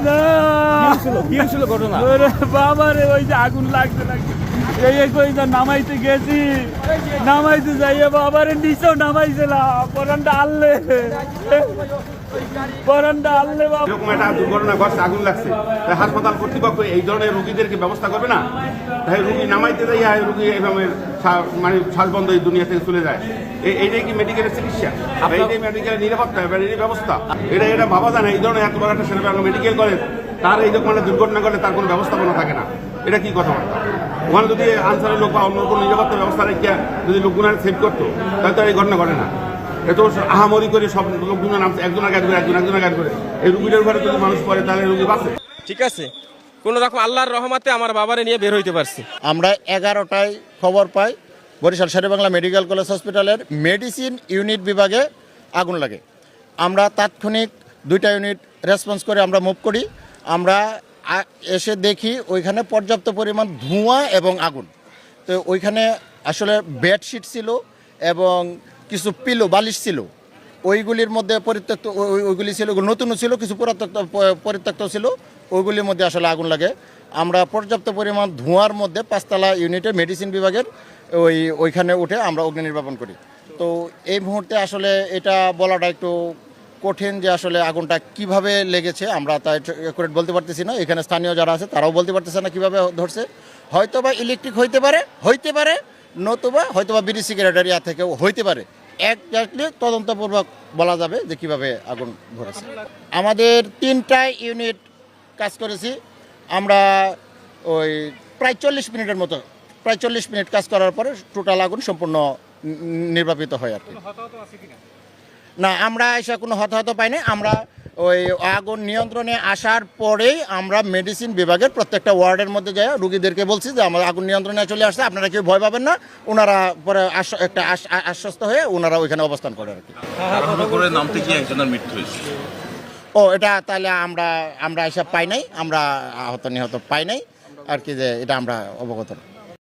না কি হয়েছিল ঘটনা? ওরে বাবা রে, ওই যে আগুন লাগতে লাগতে এই কই যা নামাইতে গেছি, নামাইতে যাইয়ে বাবারে নিচেও নামাইছিলাম, পরানটা আনলে বাবা। এরকম একটা দুর্ঘটনা ঘটছে, আগুন লাগছে, তাই হাসপাতাল কর্তৃপক্ষ এই ধরনের রোগীদেরকে ব্যবস্থা করবে না? তাই রুগী নামাইতে যাই রুগী এইভাবে মানে শ্বাস বন্ধ এই দুনিয়া থেকে চলে যায়। এইটাই কি মেডিকেলের চিকিৎসা? এইটাই মেডিকেলের নিরাপত্তা ব্যবস্থা? এটা ভাবা যায় না। এই ধরনের এত বড় একটা শেরেবাংলা মেডিকেল কলেজ, তার এই রকম একটা দুর্ঘটনা ঘটলে তার কোনো ব্যবস্থাপনা থাকে না। এটা কি কথাবার্তা? ওখানে যদি আনসারের লোক বা অন্য কোনো নিরাপত্তা ব্যবস্থা রেখে যদি লোকগুলো সেভ করতো, তাহলে তো এই ঘটনা ঘটে না। এত আহামরি করে সব লোকগুলো নামছে, একজন আঘাত করে এই রুগীটার ঘরে যদি মানুষ পড়ে তাহলে রুগী বাঁচে। ঠিক আছে, কোন রকম আল্লাহর রহমতে আমার বাবারে নিয়ে বের হইতে পারছি। আমরা 11টায় খবর পাই বরিশাল শেরেবাংলা মেডিকেল কলেজ হসপিটালের মেডিসিন ইউনিট বিভাগে আগুন লাগে। আমরা তাৎক্ষণিক 2টা ইউনিট রেসপন্স করে আমরা মুভ করি। আমরা এসে দেখি ওইখানে পর্যাপ্ত পরিমাণ ধোঁয়া এবং আগুন। তো ওইখানে আসলে বেডশিট ছিল এবং কিছু পিলো বালিশ ছিল, ওইগুলির মধ্যে পরিত্যক্ত, ওইগুলি ছিল নতুনও ছিল, কিছু পরিত্যক্ত ছিল, ওইগুলির মধ্যে আসলে আগুন লাগে। আমরা পর্যাপ্ত পরিমাণ ধোঁয়ার মধ্যে 5তলা ইউনিটে মেডিসিন বিভাগের ওইখানে উঠে আমরা অগ্নি নির্বাপন করি। তো এই মুহূর্তে আসলে এটা বলাটা একটু কঠিন যে আসলে আগুনটা কিভাবে লেগেছে, আমরা তাই অ্যাকুরেট বলতে পারতেছি না। এখানে স্থানীয় যারা আছে তারাও বলতে পারতেছে না কিভাবে ধরছে। হয়তোবা ইলেকট্রিক হইতে পারে, নতুবা হয়তোবা বিড়ি সিগারেট এরিয়া থেকেও হইতে পারে। একজাক্টলি তদন্তপূর্বক বলা যাবে যে কিভাবে আগুন ধরেছে। আমাদের 3টা ইউনিট কাজ করেছি আমরা, ওই প্রায় 40 মিনিটের মতো, প্রায় 40 মিনিট কাজ করার পরে টোটাল আগুন সম্পূর্ণ নির্বাপিত হয় আর কি। না, আমরা এসে কোনো হতাহত পাইনি। আমরা ওই আগুন নিয়ন্ত্রণে আসার পরেই আমরা মেডিসিন বিভাগের প্রত্যেকটা ওয়ার্ডের মধ্যে যাই রুগীদেরকে বলছি যে আমার আগুন নিয়ন্ত্রণে চলে আসছে, আপনারা কেউ ভয় পাবেন না। ওনারা পরে একটা আশ্বস্ত হয়ে ওনারা ওইখানে অবস্থান করে আর কি। করে নামতে গিয়ে একজনের মৃত্যু হয়েছে। ও এটা তাহলে আমরা এসব পাই নাই, আমরা আহত নিহত পাই নাই আর কি, যে এটা আমরা অবগত না।